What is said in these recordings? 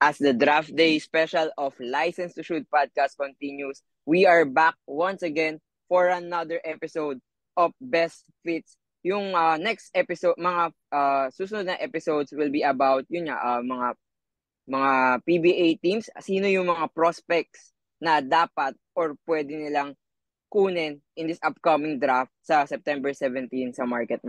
As the draft day special of License to Shoot podcast continues, we are back once again for another episode of Best Fits. Yung next episode, mga susunod na episodes will be about yun nga, mga PBA teams, sino yung mga prospects na dapat or pwede nilang kunin in this upcoming draft sa September 17 sa Market.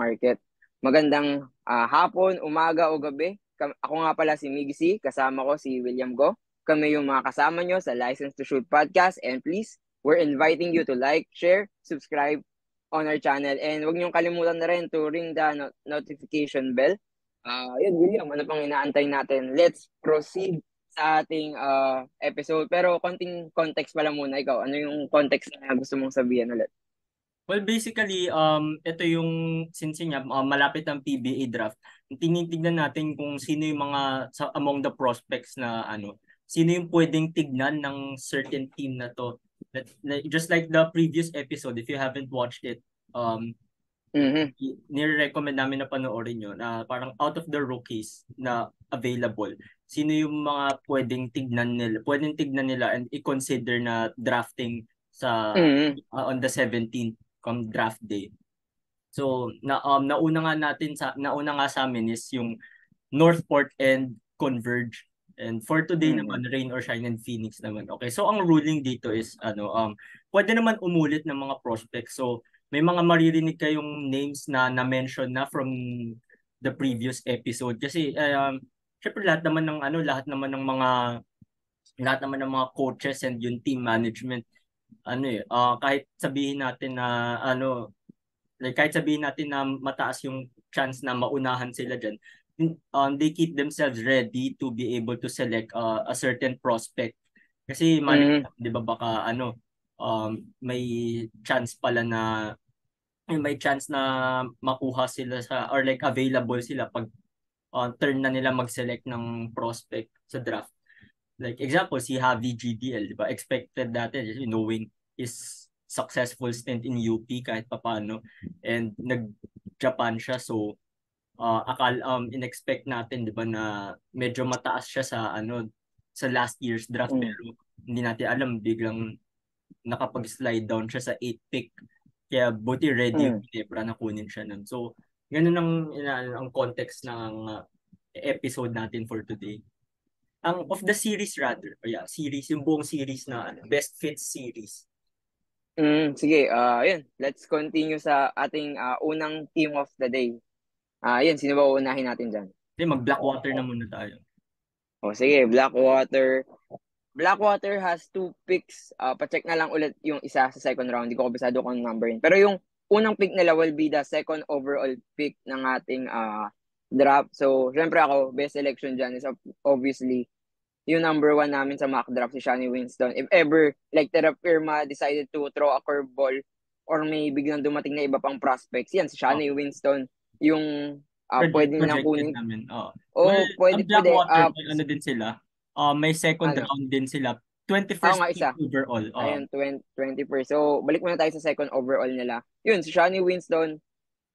Magandang hapon, umaga o gabi. Ako nga pala si Miggy C, kasama ko si William Go. Kami yung mga kasama nyo sa License to Shoot podcast, and please, we're inviting you to like, share, subscribe on our channel, and huwag niyong kalimutan na rin to ring the notification bell. Yun, William, ano pang inaantay natin? Let's proceed sa ating episode. Pero konting context pala muna. Ikaw, ano yung context na gusto mong sabihin ulit? Well, basically, ito yung, since nga, malapit ang PBA draft, tinitignan natin kung sino yung mga, among the prospects na, sino yung pwedeng tignan ng certain team na to. Just like the previous episode, if you haven't watched it, nire-recommend namin na panoorin nyo na parang out of the rookies na available, sino yung mga pwedeng tignan nila and i-consider na drafting sa on the 17th come draft day. So nauna nga sa amin is yung Northport and Converge. And for today naman, Rain or Shine and Phoenix naman. Okay, so ang ruling dito is pwede naman umulit ng mga prospects. So may mga maririnig kayong names na na-mention na from the previous episode kasi syempre lahat naman ng mga coaches and yung team management kahit sabihin natin na mataas yung chance na maunahan sila diyan, they keep themselves ready to be able to select a certain prospect kasi di ba baka may chance pala na makuha sila or like available sila pag turn na nila mag-select ng prospect sa draft. Like example, si Javi GDL, di ba? Expected dati, knowing his successful stint in UP kahit papaano, and nag-Japan siya. So, in-expect natin, di ba, na medyo mataas siya sa last year's draft. Pero hindi natin alam, biglang nakapag-slide down siya sa 8th pick. Kaya buti ready yung Ginebra na kunin siya nun. So, ganun ang context ng episode natin for today. Of the series rather. Series, yung buong series na Best Fit series. Sige, yun. Let's continue sa ating unang team of the day. Yun, sino ba uunahin natin dyan? Mag-Blackwater na muna tayo. Sige, Blackwater. Blackwater has 2 picks. Pa-check na lang ulit yung isa sa second round. Hindi ko kabisado kung number yun. Pero yung unang pick nila will be the second overall pick ng ating draft. So, syempre ako, best selection dyan is obviously yung number 1 namin sa mock draft, si Shani Winston. If ever, like Terrafirma decided to throw a curveball or may biglang dumating na iba pang prospects, yan, si Shani Winston, yung pwede nilang kunin. Namin. Pwede. Blackwater, din sila. May second round din sila. 21st overall. Ayun, 21st. So, balik muna tayo sa second overall nila. Yun, si Shani Winston,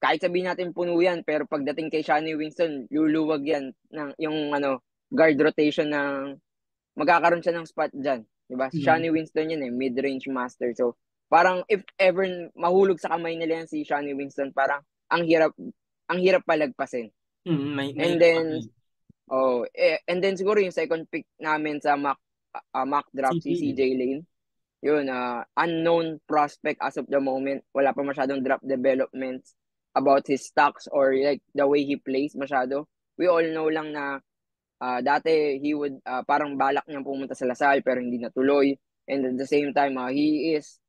kahit sabihin natin puno yan, pero pagdating kay Shani Winston, luluwag yan ng yung guard rotation ng magkakaroon siya ng spot dyan. Diba? Si Shani Winston yun mid-range master. So, parang if ever mahulog sa kamay nila yan si Shani Winston, parang ang hirap palagpasin. And then siguro yung second pick namin sa mock draft, si CJ Lane. Yun, unknown prospect as of the moment. Wala pa masyadong draft developments about his stocks or like the way he plays masyado. We all know lang na dati he would parang balak niyang pumunta sa Lasal pero hindi natuloy, and at the same time he is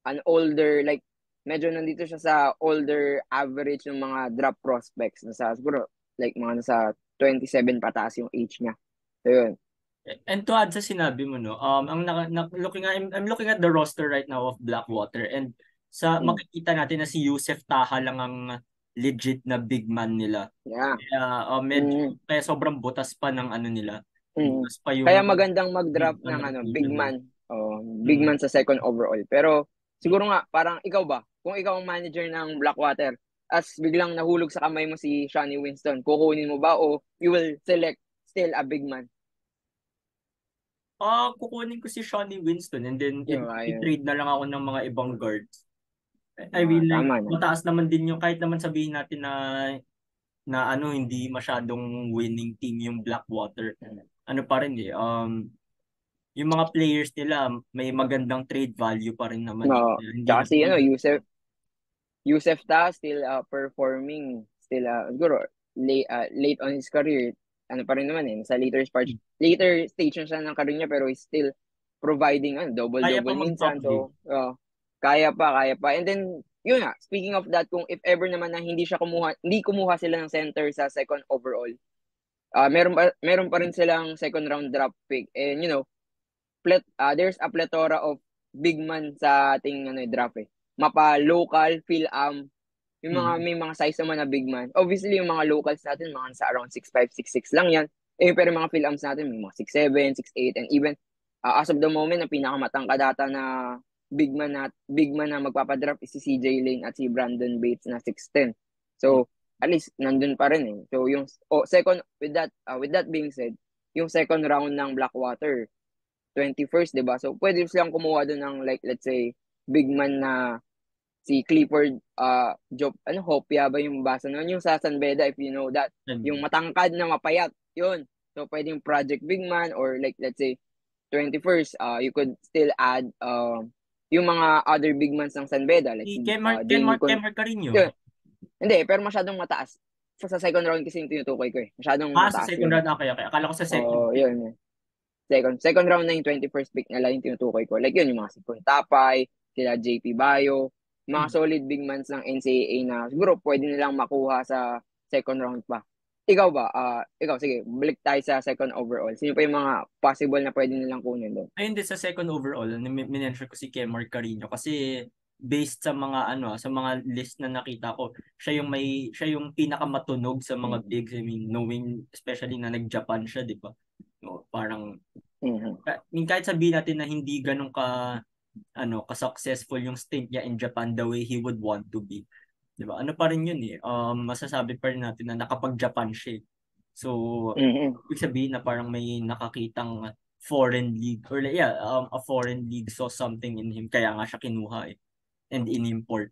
an older, like medyo nandito siya sa older average ng mga draft prospects, nasa siguro like mga nasa 27 pataas yung age niya. So yun. And to add sa sinabi mo I'm looking at the roster right now of Blackwater, and makikita natin na si Yusef Taha lang ang legit na big man nila. Yeah. Kaya sobrang butas pa ng nila. Butas pa yung kaya magandang mag-draft ng big man. Big man sa second overall. Pero siguro nga parang ikaw ba, kung ikaw ang manager ng Blackwater, as biglang nahulog sa kamay mo si Shani Winston, kukunin mo ba o you will select still a big man? Kukunin ko si Shawnee Winston and then Ayun. i-trade na lang ako ng mga ibang guards. I mean, like, Tama na. mataas naman din yung, kahit naman sabihin natin na hindi masyadong winning team yung Blackwater. Ano pa rin yung mga players nila, may magandang trade value pa rin naman. No. Hindi Tsaka na, si Yusef Ta still performing still siguro late on his career, ano pa rin naman sa later stage na siya ng career niya, pero he's still providing kaya pa double minsan. mag-upgrade. So kaya pa, and then yun nga, speaking of that, kung if ever naman na hindi kumuha sila ng center sa second overall, meron pa rin silang second round draft pick, and there's a plethora of big man sa ating draft mapa local, Phil-Am, yung mga may mga size naman na big man. Obviously, yung mga locals natin, mga sa around 6'5", 6'6 lang yan. Pero yung mga Phil-Ams natin, may mga 6'7", 6'8", and even as of the moment, ang pinakamatangkad data na big man na magpapadraft is si CJ Lane at si Brandon Bates na 6'10". So, at least nandun pa rin. So, yung second, with that being said, yung second round ng Blackwater, 21st, 'di ba? So, pwede silang kumuha doon ng, like, let's say, big man na si Clifford Job, Hopia ba yung basa nun? Yung sa San Beda, if you know that. Yung matangkad na mapayat, yun. So, pwedeng project big man, or like, let's say, 21st, you could still add yung mga other big mans ng San Beda. Like si Kemar Carino. Yun. Hindi, pero masyadong mataas. Sa second round kasi yung tinutukoy ko Masyadong Sa mataas second yun. round, okay. Akala ko sa second pick. Yun. Second round na yung 21st pick nila yung tinutukoy ko. Like yun, yung mga si Tapay, sila JP Bayo, mga solid big mans ng NCAA na siguro pwede nilang makuha sa second round pa. Ikaw ba? Sige, balik tayo sa second overall. Sino pa yung mga possible na pwede nilang kunin doon? Ayun din sa second overall, minention ko si Kemar Carino kasi based sa mga sa mga list na nakita ko, siya yung pinakamatunog sa mga bigs. I mean, knowing especially na nag-Japan siya, 'di ba? No, parang kahit sabihin natin na hindi ganun ka-successful yung stint niya in Japan the way he would want to be. 'Di ba? Ano pa rin yun masasabi pa rin natin na nakapag-Japan siya. So, ibig sabihin na parang may nakakitang foreign league or a foreign league saw something in him kaya nga siya kinuha and in-import.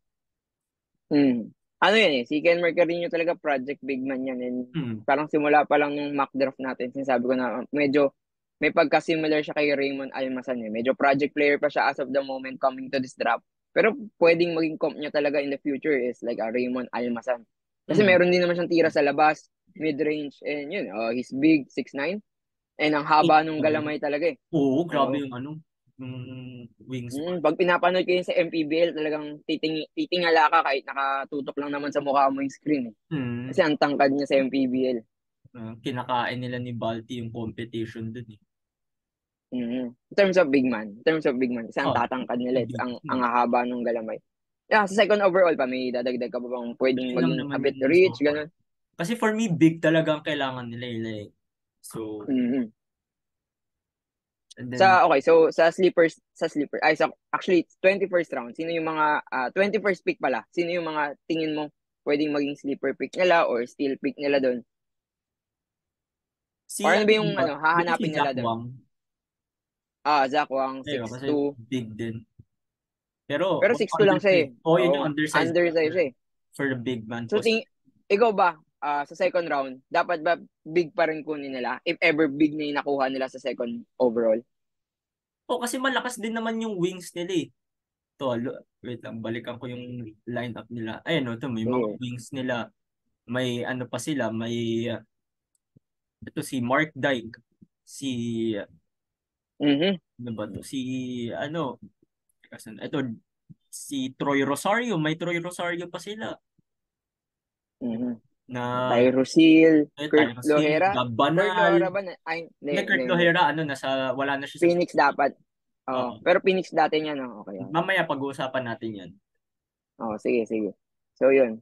Ano yan si Ken Mercarinho talaga project big man yan, and parang simula pa lang nung mock draft natin, sinasabi ko na medyo may pagka-similar siya kay Raymond Almasan medyo project player pa siya as of the moment coming to this draft, pero pwedeng maging comp niya talaga in the future is like a Raymond Almasan kasi meron din naman siyang tira sa labas, mid-range, and yun, he's big, 6'9", and ang haba nung galamay talaga Oo, grabe yung wingspan. Pag pinapanood ko yun sa MPBL, talagang titingala ka kahit nakatutok lang naman sa mukha mo yung screen Kasi ang tangkad niya sa MPBL. Kinakain nila ni Balti yung competition dun In terms of big man. Kasi ang tatangkad nila. Ang haba nung galamay. Sa second overall pa, may dadagdag ka ba bang pwedeng maging a bit rich, ganun? Kasi for me, big talaga ang kailangan nila So, so sa sleepers, actually 21st round, sino yung mga 21st pick pala? Sino yung mga tingin mo pwedeng maging sleeper pick nila or steal pick nila doon? Paano ba yung hahanapin nila doon? Zach Wang, 6'2". Big din. Pero 6'2" lang siya yun yung undersized siya for the big man. So, ikaw ba, sa second round, dapat ba big pa rin kunin nila if ever big na yung nakuha nila sa second overall? Kasi malakas din naman yung wings nila wait lang, balikan ko yung lineup nila. Ayun, may mga wings nila. May pa sila, may ito si Mark Dyke, si ano ba to? Ito si Troy Rosario, may Troy Rosario pa sila. Na Tyrosil, Kurt Lohera. Banal. Kurt Lohera, wala na siya Phoenix dapat. Pero Phoenix dati niya, no? Okay. Mamaya pag-uusapan natin yan. Sige. So, yun.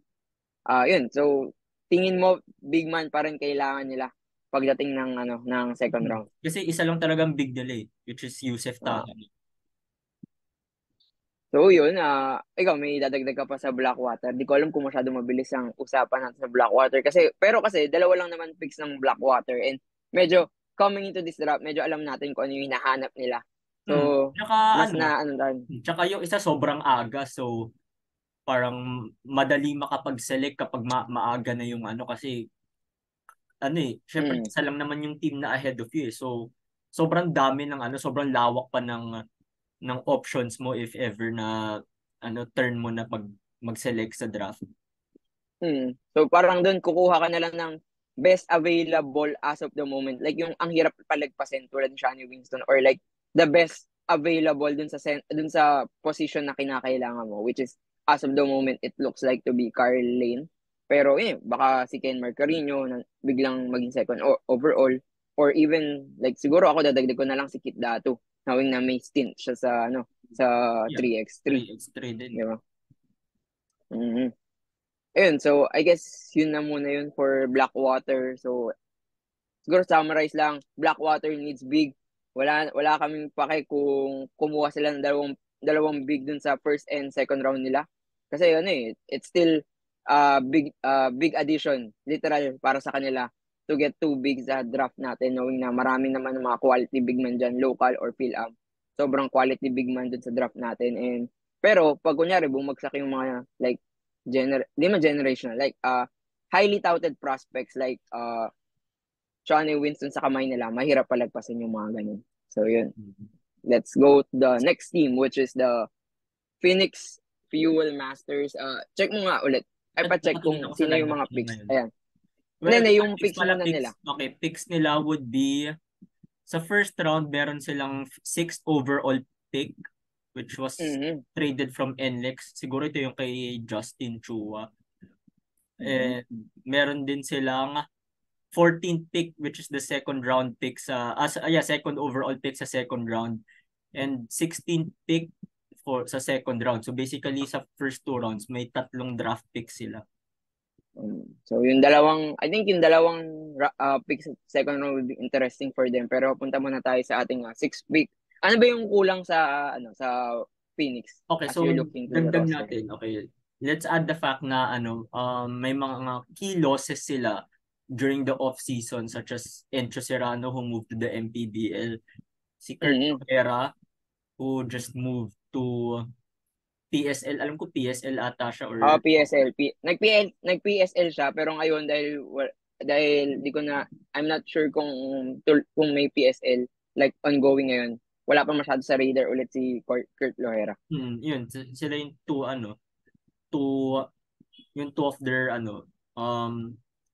So, tingin mo, big man pa rin kailangan nila pagdating ng second round? Kasi isa lang talagang big nila which is Yusef Tahan. So, yun. Ikaw, may dadagdag ka pa sa Blackwater. Di ko alam kung masyado mabilis ang usapan natin sa Blackwater. Pero kasi, dalawa lang naman picks ng Blackwater. And medyo, coming into this draft, medyo alam natin kung ano yung hinahanap nila. So, mas na ano tayo. Tsaka yung isa sobrang aga, so parang madali makapag-select kapag maaga na yung kasi syempre isa lang naman yung team na ahead of you. So sobrang dami ng sobrang lawak pa ng options mo if ever na turn mo na pag mag-select sa draft. So parang doon kukuha ka na lang ng best available as of the moment. Like yung ang hirap palagpasin tulad ni Shani Winston, or like the best available dun sa position na kinakailangan mo, which is as of the moment it looks like to be Carl Lane. Pero baka si Ken Marcarino na biglang maging second overall, or even like siguro ako dadagdag ko na lang si Kit Dato, knowing na may stint siya sa 3x3. 3x3 din. Diba? Ayun, so I guess yun na muna yun for Blackwater. So siguro summarize lang, Blackwater needs big. Wala kaming pake kung kumuha sila ng dalawang big dun sa first and second round nila. Kasi it's still big addition literal para sa kanila to get 2 bigs sa draft natin, knowing na marami naman ng mga quality big man dyan, local or PhilAm. Sobrang quality big man dun sa draft natin. And pero pag kunyari bumagsak yung mga like di man generational, like highly touted prospects like Johnny Winston sa kamay nila, mahirap palagpasin yung mga ganun. So yun. Let's go to the next team, which is the Phoenix Fuel Masters. Check mo nga ulit. Ay pa-check kung sino yung mga picks. Ayan. Well, yung picks muna nila. Okay, picks nila would be sa first round, meron silang 6th overall pick, which was traded from NLEX. Siguro ito yung kay Justin Chua. And meron din silang 14th pick, which is the second round pick second overall pick sa second round. And 16th pick sa second round. So basically sa first 2 rounds, may 3 draft picks sila. So yung I think yung dalawang picks sa second round will be interesting for them. Pero punta muna tayo sa ating 6th pick. Ano ba yung kulang sa sa Phoenix? Okay, so dagdag natin. Okay, let's add the fact na may mga key losses sila during the off season, such as Encho Serrano, who moved to the MPBL, si Kurt Herrera, who just moved to PSL. Alam ko PSL ata siya, or PSL. Nag-PSL siya, pero ngayon dahil di ko na, I'm not sure kung may PSL like ongoing ngayon. Wala pa masyado sa radar ulit si Kurt Lohera. Yun, sila yung two of their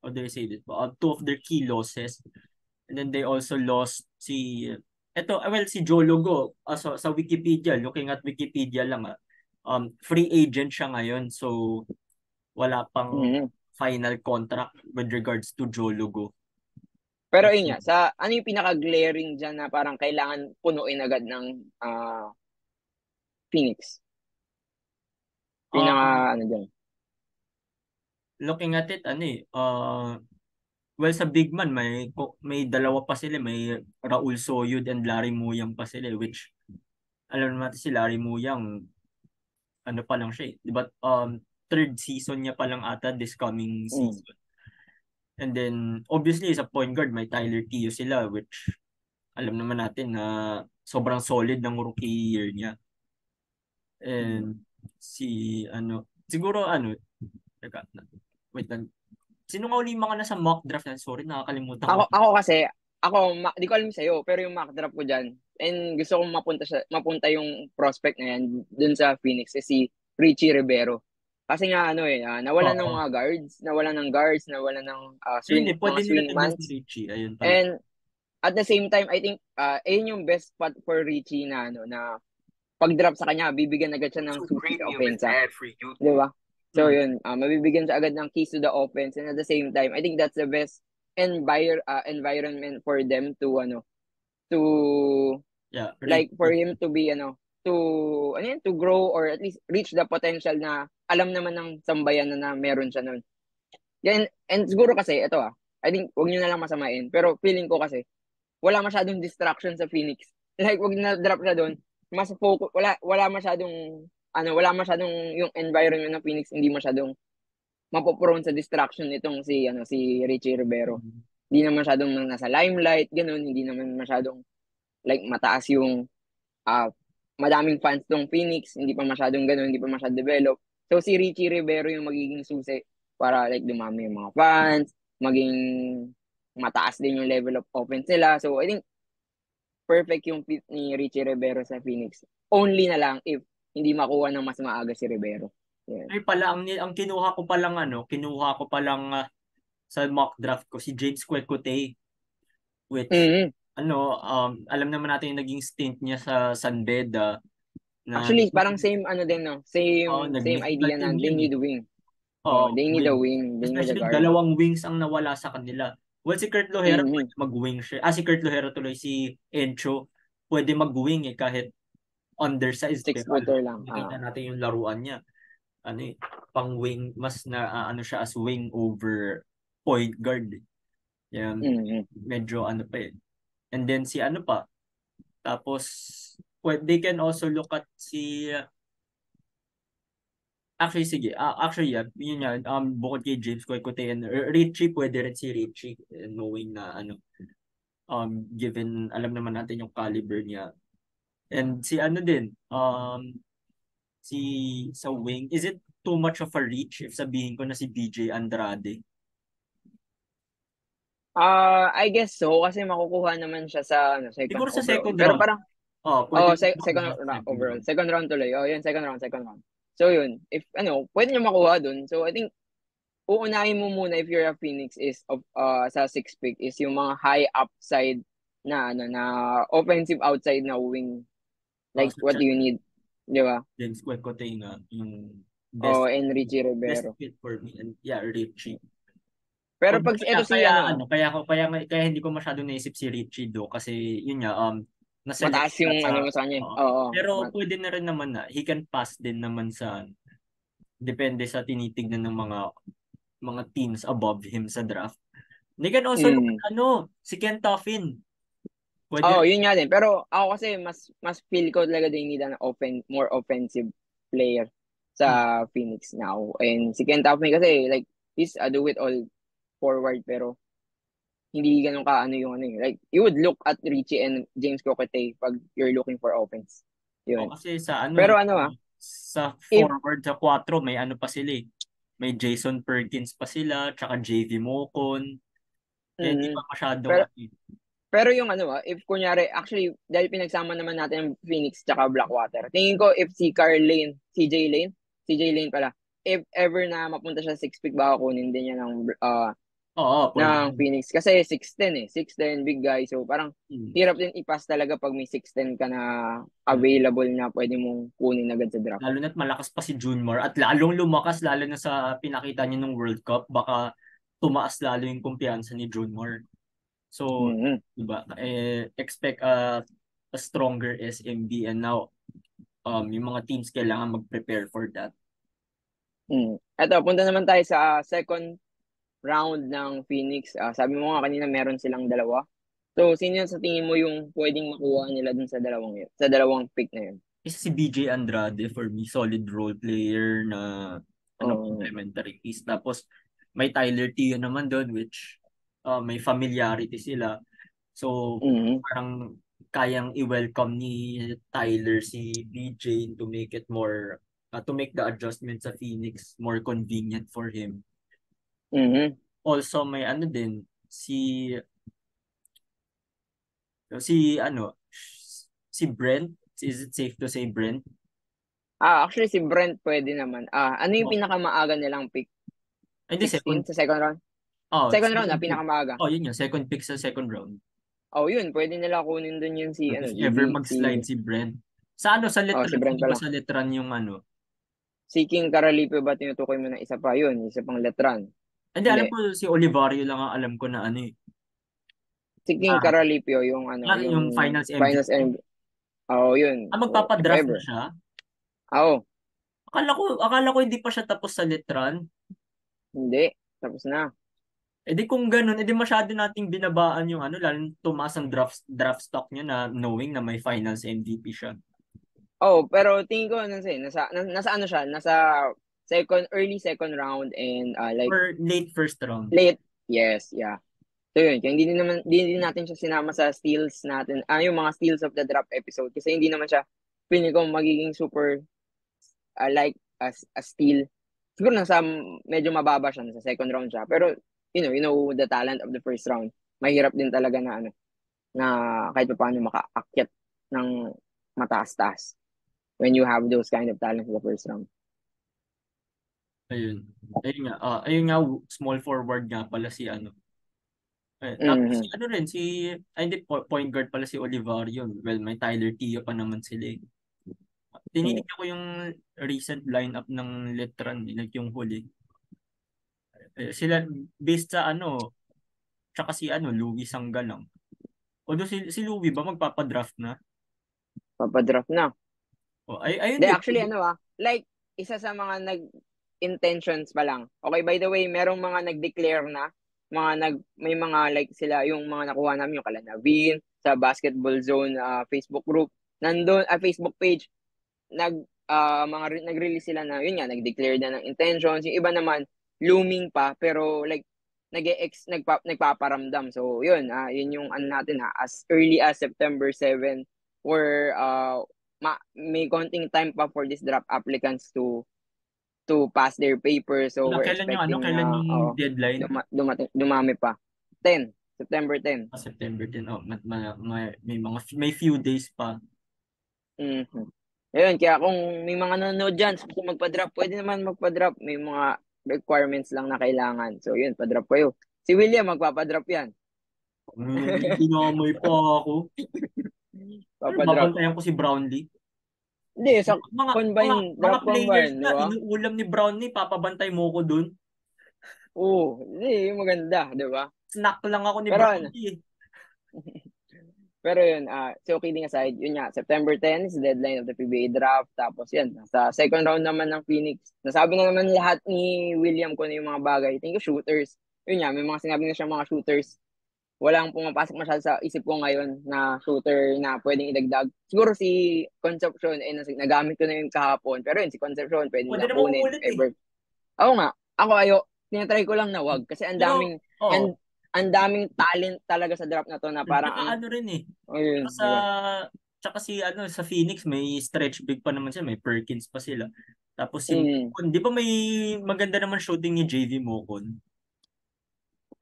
how do I say this? 2 of their key losses. And then they also lost si Joe Logo. Sa Wikipedia, looking at Wikipedia lang free agent siya ngayon, so wala pang final contract with regards to Joe Logo. Pero yun nga, ano yung pinaka-glaring dyan na parang kailangan punuin agad ng Phoenix? Ano dyan? Looking at it, well, sa big man, may dalawa pa sila. May Raul Soyud and Larry Muyang pa sila, which alam naman si Larry Muyang, pa lang siya, diba? Third season niya pa lang ata this coming season. And then, obviously, sa point guard, may Tyler Teo sila, which alam naman natin na sobrang solid ng rookie year niya. And siguro wait lang. Sino nga uli mga nasa mock draft na? Sorry, nakakalimutan ko. Ako kasi, di ko alam sa'yo, pero yung mock draft ko dyan, and gusto kong mapunta yung prospect na yan dun sa Phoenix, si Richie Rivero. Kasi nga nawalan ng mga guards, nawalan ng swingmans. And at the same time, I think ayun yung best spot for Richie na pag-drop sa kanya, bibigyan agad siya ng keys sa offense. Di ba? So yun, mabibigyan siya agad ng keys to the offense, and at the same time, I think that's the best environment for them to for him to be to grow, or at least reach the potential na alam naman ng sambayan na meron siya noon. And siguro kasi ito I think wag niyo na lang masamain, pero feeling ko kasi wala masyadong distraction sa Phoenix. Like wag na drop siya doon, mas focus, wala masyadong yung environment ng Phoenix, hindi masyadong mapoprone sa distraction itong si Richie Rivero. hindi naman masyadong nasa limelight, ganun, hindi naman masyadong like mataas yung madaming fans tong Phoenix, hindi pa masyadong ganun, hindi pa masyadong develop. So si Richie Rivero yung magiging susi para like dumami yung mga fans, maging mataas din yung level of offense nila. So I think perfect yung fit ni Richie Rivero sa Phoenix. Only na lang if hindi makuha ng mas maaga si Rivero. Yeah. Ay pala, ang kinuha ko palang sa mock draft ko, si James Kwekutey, which, Mm-hmm. alam naman natin yung naging stint niya sa San Beda, na Actually, parang same ano din, no? Same nag-mythical idea na team they yun eh. need wing. Oo, They need a wing. wing. They need a Especially guard. dalawang wings ang nawala sa kanila. Well, si Kurt Lohera Mm-hmm. pwede mag-wing siya. Si Kurt Lohera tuloy, si Encho, pwede mag-wing kahit undersized. Pero Six-footer lang. nakita natin yung laruan niya. Pang wing, mas na siya as wing over point guard. Yan, Mm-hmm. medyo pa eh. And then si pa, tapos they can also look at actually sige, actually yun yan, bukod kay James Kwekutey and Richie, pwede rin si Richie, knowing na given alam naman natin yung caliber niya. And si din, si sa wing, is it too much of a reach if sabihin ko na si BJ Andrade? I guess so kasi makukuha naman siya sa second Siguro sa overall. second Pero round. parang Pwede second overall. Second round tuloy. Yun, second round. So yun, if pwede niyo makuha dun. So I think uunahin mo muna if you're a Phoenix is sa 6th pick is yung mga high upside na na offensive outside na wing. Like what do you need? Di ba? James Kwekutey nga yung And Richie best Rivero. fit for me. And yeah, Richie. Pero pag ito si Kaya hindi ko masyado naisip si Richie do kasi yun nga na-select mataas siya yung sa mo sa kanya. pero pwede na rin naman na he can pass din naman sa depende sa tinitignan ng mga teams above him sa draft. They can also look at si Ken Toffin. Pwede Yun nga din. Pero ako kasi mas feel ko talaga they need an more offensive player sa Phoenix now. And si Ken Toffin kasi like he's a do it all forward pero hindi ganun ka yung like you would look at Richie and James Coquete pag you're looking for offense. Yun. kasi sa Pero sa if forward sa 4 may pa sila eh. May Jason Perkins pa sila, tsaka JV Mocon. Hindi pa masyadong pero yung if kunyari, actually, dahil pinagsama naman natin ang Phoenix tsaka Blackwater, tingin ko if si CJ Lane pala, if ever na mapunta siya 6 pick, baka kunin din niya ng Phoenix. Kasi 6'10 6'10 big guy. So parang hirap din i-pass talaga pag may 6'10 ka na available na pwede mong kunin agad sa draft. Lalo na't malakas pa si Junmar at lalong lumakas lalo na sa pinakita niya ng World Cup. Baka tumaas lalo yung kumpiyansa ni Junmar. So, diba, expect a stronger SMB and now yung mga teams kailangan mag-prepare for that. Eto, punta naman tayo sa second round ng Phoenix. Sabi mo nga kanina meron silang dalawa. So, sino sa tingin mo yung pwedeng makuha nila dun sa dalawang pick na yun? Isa si BJ Andrade for me, solid role player na complementary piece. Tapos may Tyler Teo naman doon which may familiarity sila. So, parang kayang i-welcome ni Tyler si BJ to make it more to make the adjustment sa Phoenix more convenient for him. Also may din si Brent. Is it safe to say Brent? Actually si Brent pwede naman. Ano yung pinakamaaga nilang pick? Hindi, 16 sa second round? Second round pinakamaaga. Yun yung second pick sa second round. Yun, pwede nila kunin dun yun si if ever mag-slide si Brent. Sa sa Letran, si Brent pala. Sa Letran yung Si King Caralipe ba tinutukoy mo na isa pa yun? Isa pang Letran? Hindi, alam ko si Olivario lang ang alam ko na Si King Caralipe yung yung finals MVP. Yun. Magpapadraft na siya? Akala ko hindi pa siya tapos sa Letran. Hindi, tapos na. Di kung ganun, di masyado nating binabaan yung lalo tumaas ang draft stock niya na knowing na may finals MVP siya. Pero tingin ko nasa siya, nasa early second round and like or late first round. Late, yes, yeah. So yun, kaya hindi din natin siya sinama sa steals natin. Yung mga steals of the draft episode kasi hindi naman siya feeling ko magiging super like as a steal. Siguro nasa medyo mababa siya, nasa second round siya. Pero you know the talent of the first round. Mahirap din talaga na na kahit pa paano makaakyat ng mataas-taas when you have those kind of talents in the first round. Ayun. Ayun nga, small forward nga pala si ano. Tapos Mm-hmm. si ano rin, hindi, point guard pala si Olivario. Well, may Tyler Tio pa naman sila eh. Tinitignan ko yung recent lineup ng Letran, like yung huli. Sila, based sa ano, tsaka si ano, Louis Sanggalang. Although si Louis ba magpapadraft na? Papadraft na. Ayun De, din. actually, like, isa sa mga intentions pa lang. Okay, by the way, merong mga nag-declare na, may mga like sila, yung mga nakuha namin, yung kala Navin, sa Basketball Zone Facebook group, nandun, Facebook page, nag-release sila na, yun nga, nag-declare na ng intentions. Yung iba naman, looming pa, pero like, nagpaparamdam. So, yun, yun yung ano natin as early as September 7, where may konting time pa for these draft applicants to pass their papers. So we're Kailan yung ano? expecting Kailan na yung deadline? dumami pa. September 10. September 10. May few days pa. Mm-hmm. Ayun, kaya kung may mga nanonood dyan, gusto magpa-drop, pwede naman magpa-drop. May mga requirements lang na kailangan. So yun, pa-drop kayo. Si William, magpapa-drop yan. Dinamay pa ako. Papadrop. Babantayan ko si Brownlee. Hindi, sa Mga draft players combine, di na ba? inuulam ni Brownlee, papabantay mo ko dun. Oo, hindi, maganda, di ba? Snack lang ako ni Pero Brownlee. Pero yun, so kidding aside, yun nga, September 10 is the deadline of the PBA draft. Tapos yun, sa second round naman ng Phoenix, nasabi na naman lahat ni William kung ano yung mga bagay. Thank you, shooters. Yun nga, may mga sinabi na siya mga shooters. Walang pumapasok masyado sa isip ko ngayon na shooter na pwedeng idagdag. Siguro si Concepcion, nagamit ko na yun kahapon. Pero yun, si Concepcion, pwede Pwede nilang naman kunin. umulit eh. Ever. Ako nga, tinatry ko lang na wag. Kasi Pero, ang daming talent talaga sa draft na to na parang tsaka ano rin eh. ayun, Tsaka sa Phoenix may stretch big pa naman siya, may Perkins pa sila. Tapos si Mocon, di ba may maganda naman shooting ni JV Mocon?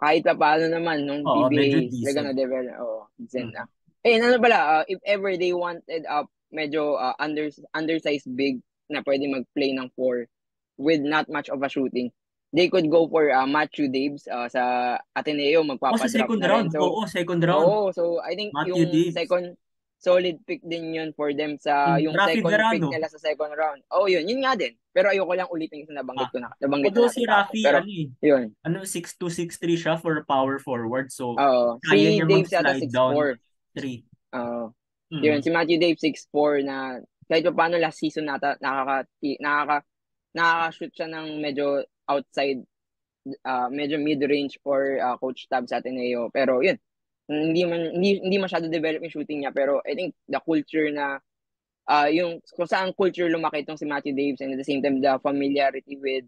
kahit pa paano naman nung Medyo PBA they're decent. gonna develop decent na. Ano pala, if ever they wanted medyo undersized big na pwede mag-play ng 4 with not much of a shooting, they could go for Matthew Daves sa Ateneo, Sa magpapadrop second na rin. round. So Second round. so I think Matthew yung Daves. second solid pick din yun for them sa yung Rafi second pick Verano. nila sa second round. Yun nga din. Pero ayoko lang ulitin kasi nabanggit na Si natin kahapon. Rafi, Pero yun. 6'2", 6'3" siya for power forward. So, kaya Si niya Dave yata mag-slide down 6'4". 3. Yun, si Matthew Dave 6'4" na kahit pa paano last season nakaka-shoot siya ng medyo outside, medyo mid-range for Coach Tab sa Ateneo. Pero yun, hindi masyado develop yung shooting niya. Pero I think the culture na yung kung saan culture lumaki itong si Matthew Davis and at the same time the familiarity with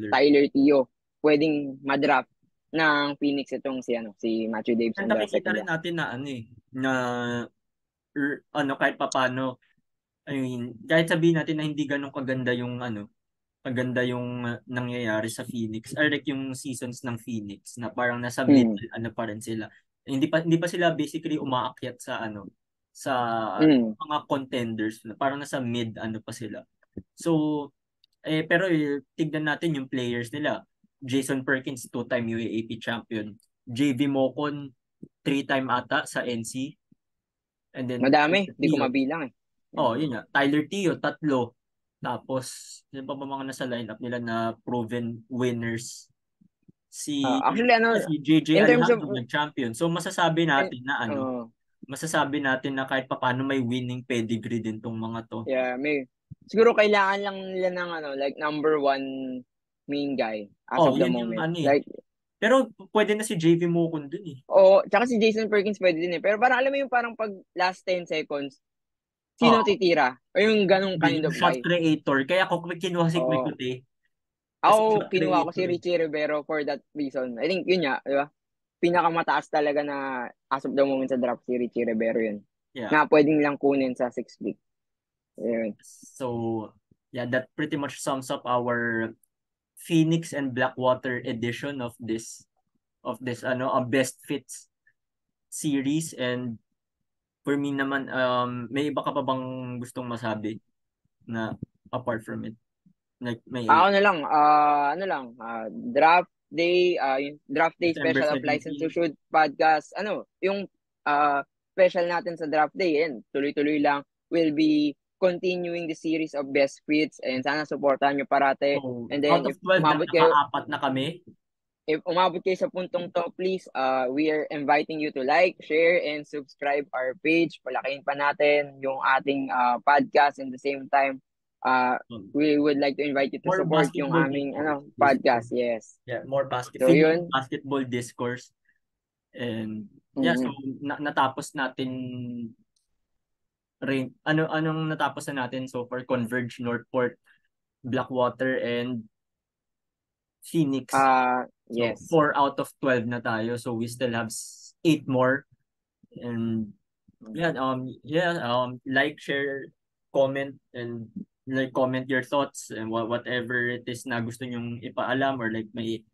Tyler Tio, pwedeng madraft ng Phoenix itong si Matthew Davis on the Nakikita second rin round. natin na kahit papano, kahit sabihin natin na hindi ganun kaganda yung nangyayari sa Phoenix, or like yung seasons ng Phoenix na parang nasa middle pa rin sila. Hindi pa sila basically umaakyat sa mga contenders, parang nasa mid pa sila. So pero tignan natin yung players nila. Jason Perkins, 2-time UAAP champion. JV Mocon, 3-time ata sa NC. And then Madami, hindi ko mabilang eh. yun nga. Tyler Tio, 3. Tapos, yun pa mga nasa lineup nila na proven winners. Actually, Si JJ in terms of Alejandro nag-champion. So, masasabi natin na kahit papaano may winning pedigree din tong mga to. Yeah, siguro kailangan lang nila ng like number 1 main guy as of the moment. Pero pwede na si JV Mocon dun eh. Tsaka si Jason Perkins pwede din eh. Pero parang alam mo yung parang pag last 10 seconds, sino titira? O yung ganong kind of shot guy. creator. Kaya ako kinuha si Kwekute. Ako, kinuha ko si Richie Rivero for that reason. I think yun nga, di ba? pinakamataas talaga na as of the moment sa draft si Richie Rivero yun. Yeah. Na pwedeng lang kunin sa 6th pick. Ayun. So, yeah, that pretty much sums up our Phoenix and Blackwater edition of this best fits series. And for me naman, may iba ka pa bang gustong masabi na apart from it? Like Draft day, yung draft day December special of License to 17. Shoot podcast. Yung special natin sa draft day, yan, tuloy-tuloy lang. We'll be continuing the series of best fits and sana supportahan nyo parate. So, And out then of 12, naka-4 na kami. If umabot kayo sa puntong to, please, we are inviting you to like, share, and subscribe our page. Palakihin pa natin yung ating podcast. In the same time, we would like to invite you to More support yung basketball aming discourse. podcast. Yes. Yeah, more So yun. basketball discourse. And yeah, so natapos natin rin. Anong natapos na natin so far? Converge, Northport, Blackwater, and Phoenix. Yes. So 4 out of 12 na tayo. So we still have 8 more. And yeah, like, share, comment, and like comment your thoughts and whatever it is na gusto nyong ipaalam, or like may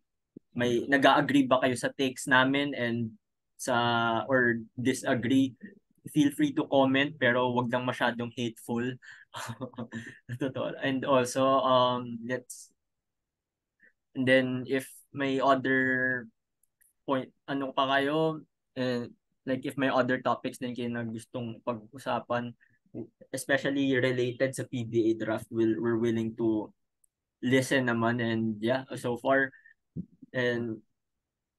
nag-agree ba kayo sa takes namin and or disagree. Feel free to comment, pero wag lang masyadong hateful. Totoo. And also and then if may other point pa kayo, like if may other topics din kayo na gustong pag-usapan, especially related sa PBA draft, we're willing to listen naman. And yeah, so far, and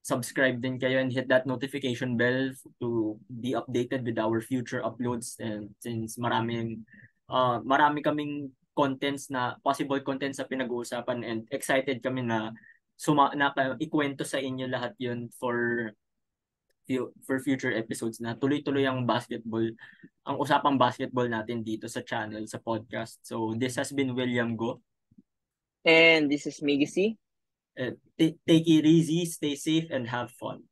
subscribe din kayo and hit that notification bell to be updated with our future uploads. And since marami kaming possible contents na pinag-uusapan, and excited kami na ikwento sa inyo lahat yun for future episodes, na tuloy-tuloy ang usapang basketball natin dito sa channel, sa podcast. So this has been William Go. And this is Miggy C. Take it easy, stay safe, and have fun.